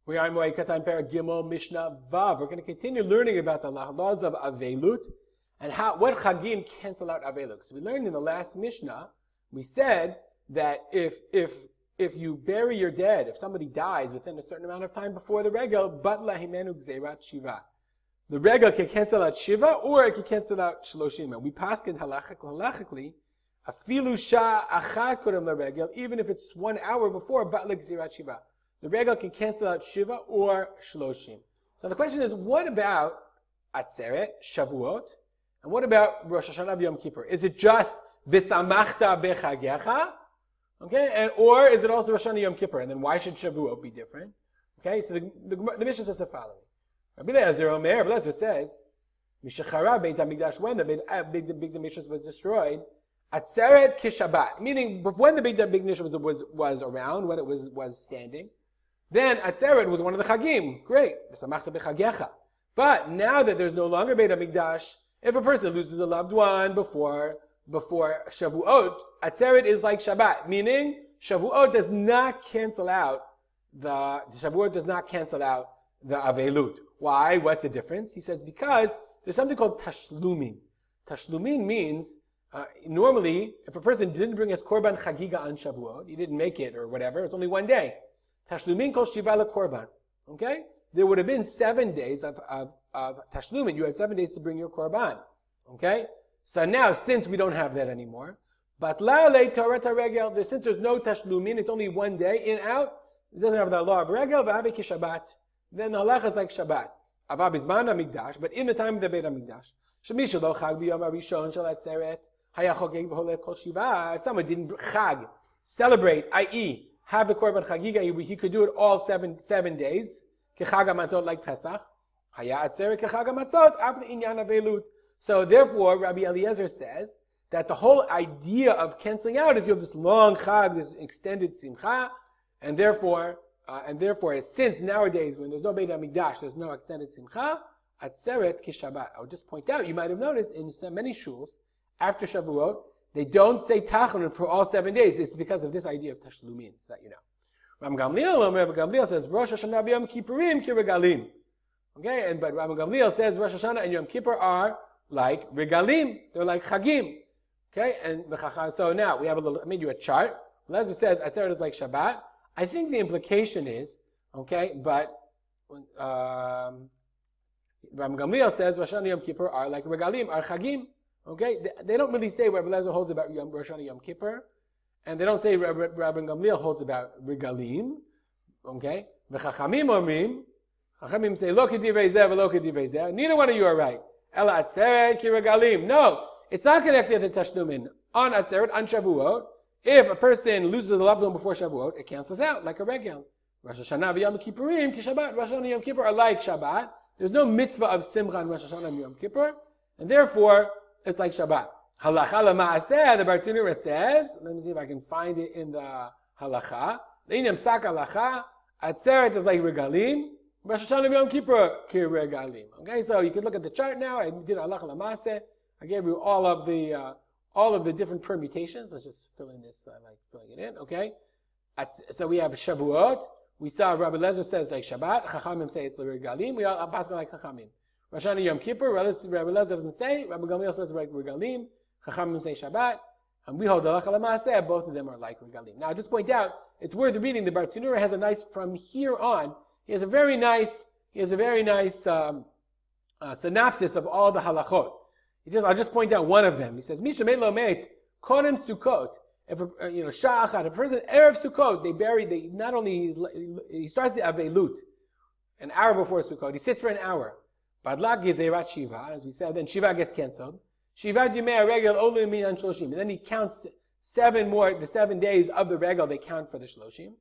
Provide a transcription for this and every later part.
We are in Moed Katan Perek Gimel Mishnah Vav. We're going to continue learning about the laws of Avelut and what Chagim cancel out Avelut. So we learned in the last Mishnah, we said that if you bury your dead, if somebody dies within a certain amount of time before the regel, but lahimenu gzeirat shiva. The regel can cancel out shiva or it can cancel out shloshim. And we paskin halachically, afilu sha achat kodem laregel, even if it's 1 hour before, but gzeirat shiva. The regel can cancel out shiva or shloshim. So the question is, what about Atzeret, Shavuot, and what about Rosh Hashanah Yom Kippur? Is it just v'samachta bechagecha? Okay, or is it also Rosh Hashanah Yom Kippur? And then why should Shavuot be different? Okay, so the Mishnah says the following. Rabbi Eliezer says, Mishachara Beit HaMikdash, when the Beit HaMikdash was destroyed, Atzeret kishabat, meaning when the Beit HaMikdash was around, when it was standing, then Atzeret was one of the Chagim. Great. But now that there's no longer Beit HaMikdash, if a person loses a loved one before Shavuot, Atzeret is like Shabbat, meaning Shavuot does not cancel out the Avelut. Why? What's the difference? He says because there's something called Tashlumin. Tashlumin means normally if a person didn't bring his Korban Chagiga on Shavuot, he didn't make it or whatever, it's only 1 day. Tashlumin kol shiva lekorban. Okay? There would have been 7 days of tashlumin. You have 7 days to bring your korban. Okay? So now, since we don't have that anymore, but la'alei torat regel, since there's no tashlumin, it's only 1 day in out. It doesn't have the law of regel. V'avi ki Shabbat. Then the halacha is like Shabbat. Ava bizman hamikdash, but in the time of the Beit Hamikdash, shemisha lo chag b'yom harishon shel atzeret haya chogeg v'holeh kol shiva. If someone didn't chag, celebrate, i.e., have the korban chagiga, he could do it all seven days. Kechag hamatzot, like Pesach. Haya atzeret kechag hamatzot after the inyan avelut. So therefore, Rabbi Eliezer says that the whole idea of canceling out is you have this long chag, this extended simcha, and therefore, since nowadays when there's no Beit HaMikdash, there's no extended simcha, atzeret ki Shabbat. I would just point out, you might have noticed in many shuls after Shavuot, they don't say tachanun for all 7 days. It's because of this idea of tashlumin, so that you know. Rabbi Gamliel says, Rosh Hashanah v'Yom Kippurim ki regalim. Okay, but Rabbi Gamliel says Rosh Hashanah and Yom Kippur are like regalim. They're like chagim. Okay, and so now we have I made you a chart. Lezer says Atzeret is like Shabbat. I think the implication is, okay, but Rabbi Gamliel says Rosh Hashanah Yom Kippur are like regalim, are chagim. Okay, they don't really say Rabbi Eliezer holds about Rosh Hashanah Yom Kippur, and they don't say Rabbi Gamliel holds about regalim. Okay, v'chachamim omrim, chachamim say lo k'divrei zeh v'lo k'divrei zeh. Neither one of you are right. Ela atzeret ki regalim. No, it's not connected to tashlumin. On atzeret, on Shavuot, if a person loses a loved one before Shavuot, it cancels out like a regel. Rosh Hashanah v'Yom Kippurim ki Shabbat. Rosh Hashanah and Yom Kippur are like Shabbat. There's no mitzvah of simcha in Rosh Hashanah and Yom Kippur, and therefore it's like Shabbat. Halacha l'ma'aseh, the Bartenura says, let me see if I can find it in the halacha. L'inem psak halacha, atzeret is like regalim, Rosh Hashanah Yom Kippur ki regalim. Okay, so you can look at the chart now. I did halacha l'ma'aseh. I gave you all of the different permutations. Let's just fill in this. I like filling it in. Okay, so we have Shavuot. We saw Rabbi Eliezer says like Shabbat. Chachamim say it's like regalim. We all pass like Chachamim. Rosh Hashanah Yom Kippur, Rabbi Eliezer doesn't say. Rabbi Gamliel says like regalim. Chachamim say Shabbat, and we hold halacha l'maaseh. Both of them are like regalim. Now, I just point out it's worth reading. The Bartenura has a nice from here on. He has a very nice synopsis of all the halachot. I'll just point out one of them. He says, Misha meit lo meit kodem Sukkot. If sha'achat, a person erev Sukkot, he starts the avelut an hour before Sukkot. He sits for an hour. Badlak gezeirat shiva, as we said, then shiva gets canceled. Shiva dimei regel olim minyan shloshim. And then he counts the 7 days of the regel, they count for the shloshim.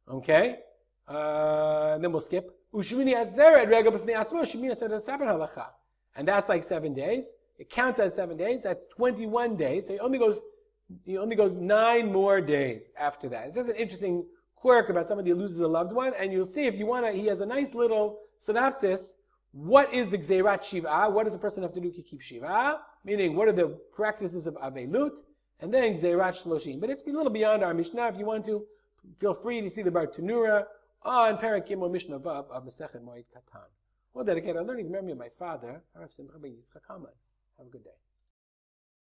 Okay? And then we'll skip. Ushmini atzeret regel b'fnei atzmo, shmini atzeret saber halacha. And that's like 7 days. It counts as 7 days. That's 21 days. So he only goes 9 more days after that. This is an interesting quirk about somebody who loses a loved one. And you'll see, if you want to, he has a nice little synopsis. What is the Gzeirat Shiva? What does a person have to do to keep Shiva? Meaning, what are the practices of Avelut? And then Gzeirat Shloshim. But it's a little beyond our Mishnah. If you want to, feel free to see the Bartenura on Perek Gimel Mishnah Vav of Masechet Moed Katan. We'll dedicate our learning to the memory of my father, Harav Simcha ben Yitzchak Haman. Have a good day.